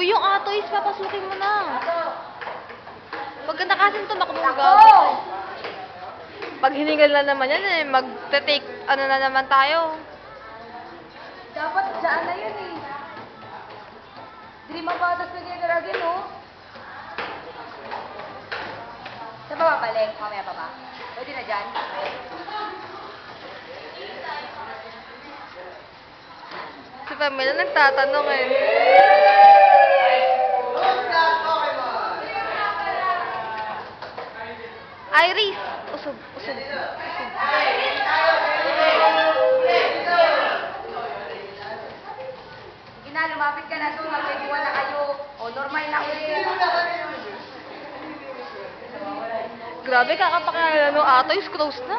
Uy, yung atoys, papasukin mo na. Maganda kasi tumakbo Ako! gabi. Pag hiningal na naman yan eh, mag-take, ano na naman tayo. Dapat dyan na yun eh. Di mapatas na niya garagin, no? Saan ba babalik? Mamaya pa ba? Pwede na dyan? Si Pamela nagtatanong eh. Iris! Usog, usog. Sige na, lumapit ka na doon. Mag-21 na kayo. O, normal na ulit. Grabe, kakapakilala no, atoys, close na.